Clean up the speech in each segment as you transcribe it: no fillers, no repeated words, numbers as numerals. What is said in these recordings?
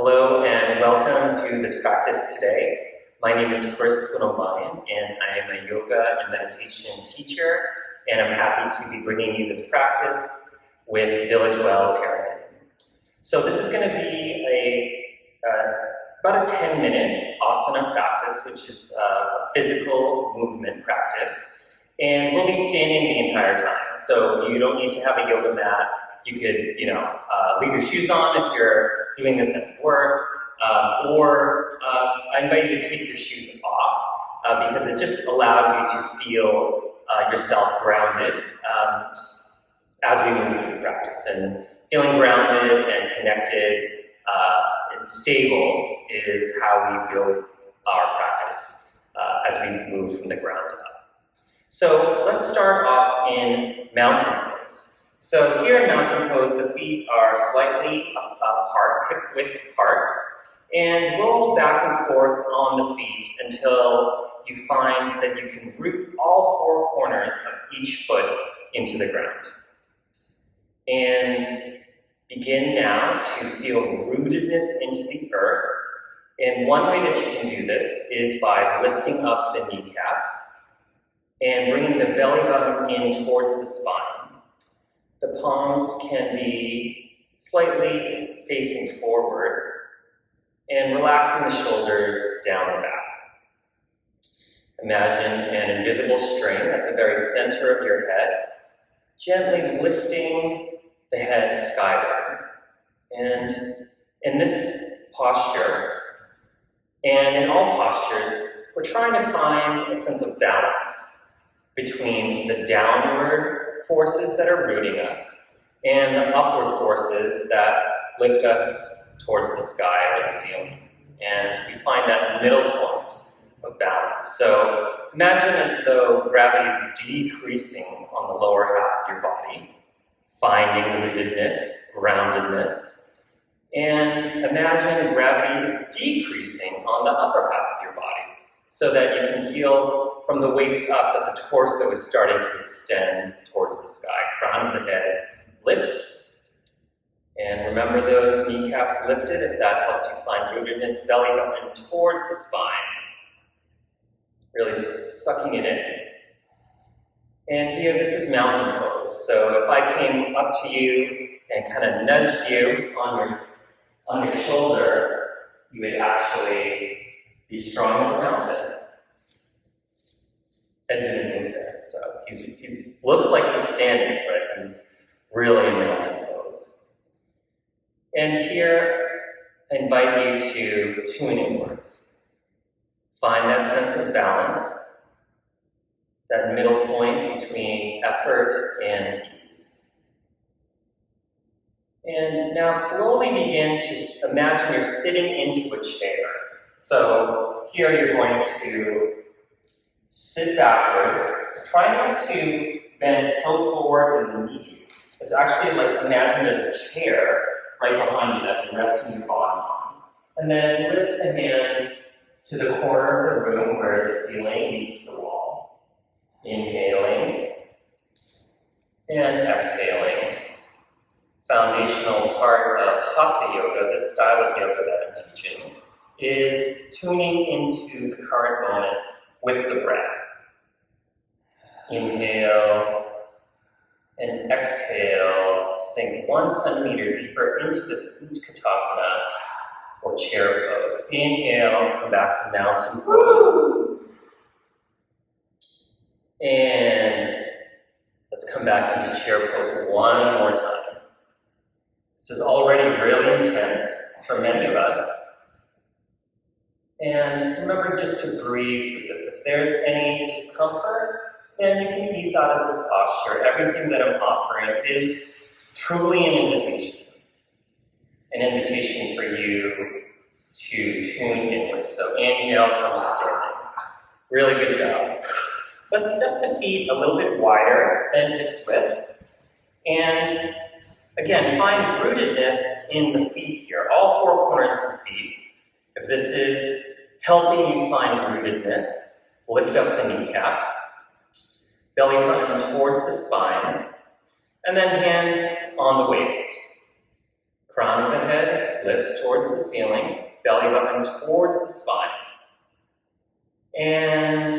Hello and welcome to this practice today. My name is Chris Kunomayan and I am a yoga and meditation teacher, and I'm happy to be bringing you this practice with Village Well Parenting. So this is going to be about a 10-minute asana practice, which is a physical movement practice, and we'll be standing the entire time. So you don't need to have a yoga mat. You could, leave your shoes on if you're doing this at work, or I invite you to take your shoes off because it just allows you to feel yourself grounded as we move through the practice. And feeling grounded and connected and stable is how we build our practice as we move from the ground up. So let's start off in mountain pose. So here in mountain pose, the feet are slightly apart, hip-width apart, and roll back and forth on the feet until you find that you can root all four corners of each foot into the ground. And begin now to feel rootedness into the earth. And one way that you can do this is by lifting up the kneecaps and bringing the belly button in towards the spine. The palms can be slightly facing forward and relaxing the shoulders down the back. Imagine an invisible string at the very center of your head, gently lifting the head skyward. And in this posture, and in all postures, we're trying to find a sense of balance between the downward forces that are rooting us and the upward forces that lift us towards the sky or the ceiling. And we find that middle point of balance. So imagine as though gravity is decreasing on the lower half of your body, finding rootedness, groundedness, and imagine gravity is decreasing on the upper half of your body so that you can feel from the waist up that the torso is starting to extend towards the sky. Crown of the head lifts. And remember those kneecaps lifted if that helps you find rootedness, belly button towards the spine. Really sucking it in. And here, this is mountain pose. So if I came up to you and kind of nudged you on your shoulder, you would actually be strong as a mountain. Head didn't move there. So he's looks like he's standing, but he's really in mountain pose. And here, I invite you to tune inwards. Find that sense of balance, that middle point between effort and ease. And now slowly begin to imagine you're sitting into a chair. So here you're going to sit backwards. Try not to bend so forward in the knees. It's actually like imagine there's a chair right behind you that you're resting your body on. And then lift the hands to the corner of the room where the ceiling meets the wall. Inhaling and exhaling. Foundational part of Hatha Yoga, this style of yoga that I'm teaching, is tuning into the current moment with the breath. Inhale and exhale, sink 1 centimeter deeper into this Utkatasana or chair pose. Inhale, come back to mountain pose. And let's come back into chair pose one more time. This is already really intense for many of us. And remember just to breathe through this. If there's any discomfort, then you can ease out of this posture. Everything that I'm offering is truly an invitation. An invitation for you to tune inward. So inhale, come to standing. Really good job. Let's step the feet a little bit wider than hips width. And again, find rootedness in the feet here, all four corners of the feet. If this is helping you find rootedness, lift up the kneecaps, belly button towards the spine, and then hands on the waist. Crown of the head lifts towards the ceiling, belly button towards the spine. And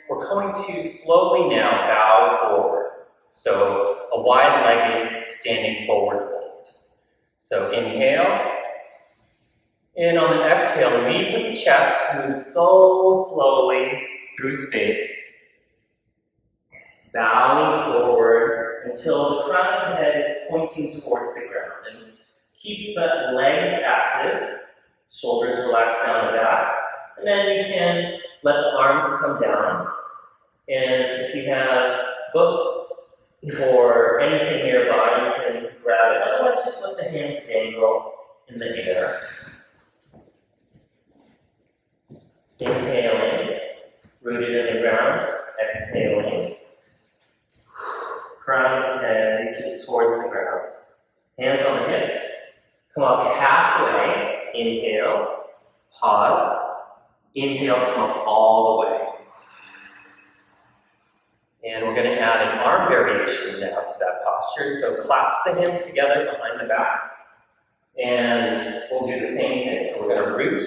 we're going to slowly now bow forward. So a wide-legged standing forward fold. So inhale. And on the exhale, lead with the chest, move so slowly through space. Bowing forward until the crown of the head is pointing towards the ground. And keep the legs active, shoulders relax down the back. And then you can let the arms come down. And if you have books or anything nearby, you can grab it. Otherwise, just let the hands dangle in the air. Inhaling, rooted in the ground. Exhaling. Crown of the head reaches towards the ground. Hands on the hips. Come up halfway. Inhale. Pause. Inhale, come up all the way. And we're going to add an arm variation now to that posture. So clasp the hands together behind the back. And we'll do the same thing. So we're going to root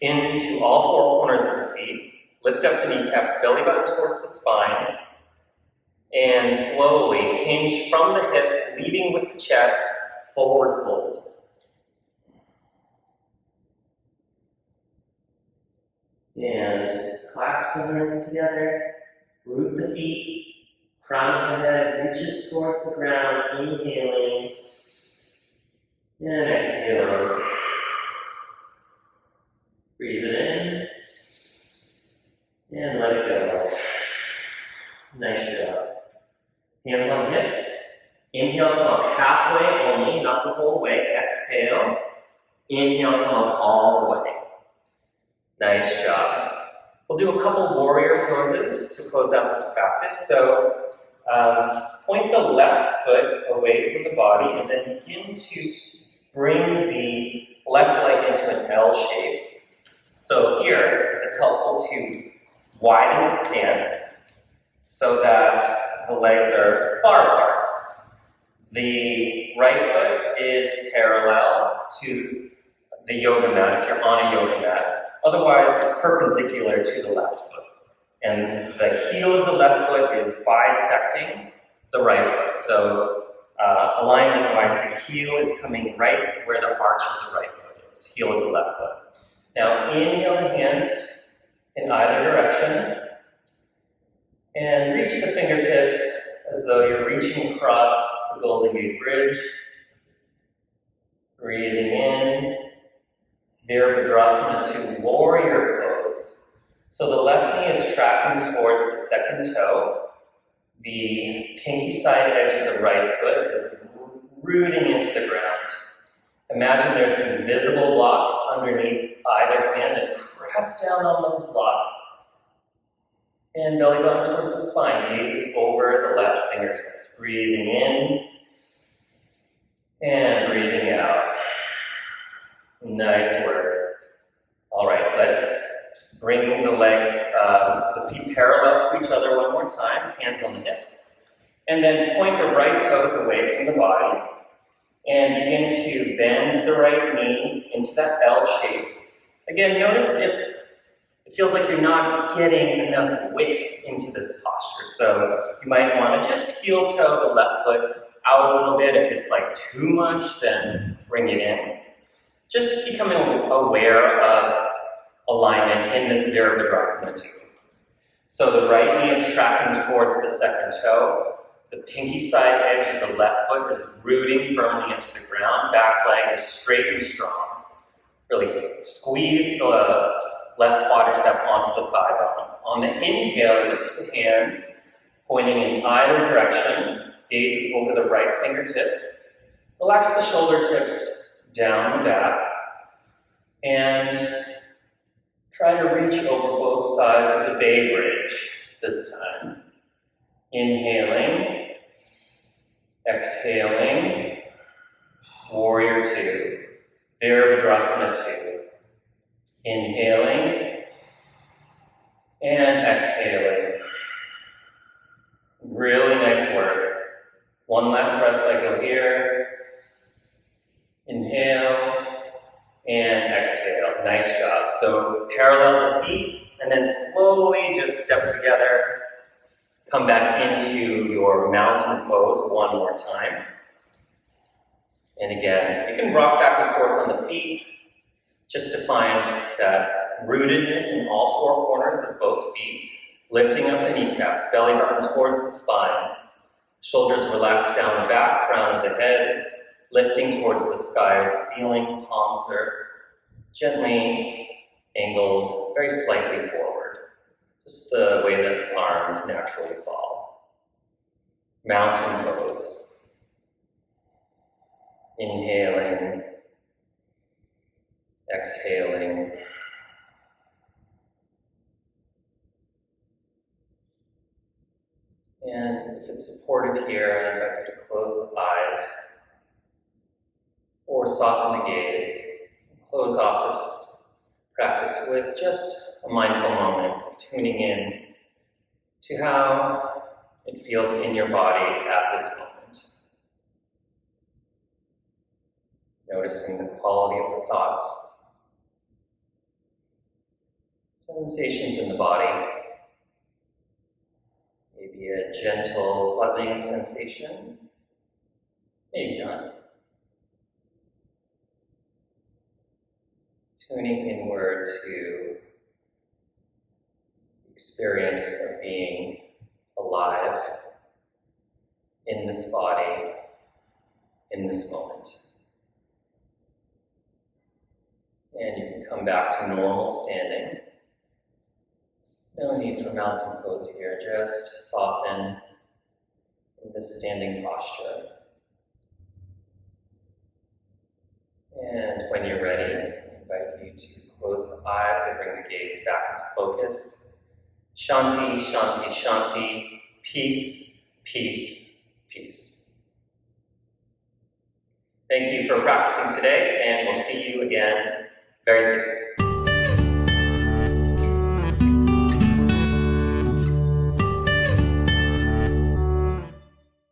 into all four corners of the feet. Lift up the kneecaps, belly button towards the spine. And slowly hinge from the hips, leading with the chest, forward fold. And clasp the hands together, root the feet, crown of the head reaches towards the ground, inhaling, and exhaling. Breathe it in, and let it go. Nice job. Hands on the hips. Inhale, come up halfway only, not the whole way. Exhale. Inhale, come up all the way. Nice job. We'll do a couple warrior poses to close out this practice. So point the left foot away from the body and then begin to bring the left leg into an L shape. So here, it's helpful to widen the stance so that the legs are far apart. The right foot is parallel to the yoga mat if you're on a yoga mat. Otherwise, it's perpendicular to the left foot. And the heel of the left foot is bisecting the right foot. So alignment-wise, the heel is coming right where the arch of the right foot is, heel of the left foot. Now, inhale the hands in either direction. And reach the fingertips as though you're reaching across the Golden Gate Bridge. Breathing in. Virabhadrasana to warrior pose. So the left knee is tracking towards the second toe. The pinky side edge of the right foot is rooting into the ground. Imagine there's invisible blocks underneath either hand and press down on those blocks. And belly button towards the spine, gazes over the left fingertips. Breathing in and breathing out. Nice work. All right, let's bring the legs, the feet parallel to each other one more time, hands on the hips. And then point the right toes away from the body and begin to bend the right knee into that L shape. Again, notice if it feels like you're not getting enough width into this posture. So you might want to just heel toe the left foot out a little bit. If it's like too much, then bring it in. Just becoming aware of alignment in this Virabhadrasana too. So the right knee is tracking towards the second toe. The pinky side edge of the left foot is rooting firmly into the ground. Back leg is straight and strong. Really squeeze the left quadricep onto the thigh bone. On the inhale, lift the hands, pointing in either direction. Gaze over the right fingertips. Relax the shoulder tips down the back, and try to reach over both sides of the Bay Bridge this time. Inhaling, exhaling, warrior two, Virabhadrasana two. Inhaling, and exhaling. Really nice work. One last breath cycle here. Inhale and exhale. Nice job. So parallel the feet and then slowly just step together. Come back into your mountain pose one more time. And again, you can rock back and forth on the feet just to find that rootedness in all four corners of both feet, lifting up the kneecaps, belly button towards the spine, shoulders relaxed down the back, crown of the head, lifting towards the sky or the ceiling, palms are gently angled very slightly forward, just the way that arms naturally fall. Mountain pose. Inhaling, exhaling. And if it's supportive here, I invite you to close the eyes or soften the gaze. Close off this practice with just a mindful moment of tuning in to how it feels in your body at this moment. Noticing the quality of the thoughts, sensations in the body, maybe a gentle buzzing sensation, maybe not. Tuning inward to the experience of being alive in this body, in this moment. And you can come back to normal standing. No need for mountain pose here, just soften in this standing posture. And when you're ready, I invite you to close the eyes and bring the gaze back into focus. Shanti, Shanti, Shanti, peace, peace, peace. Thank you for practicing today, and we'll see you again very soon.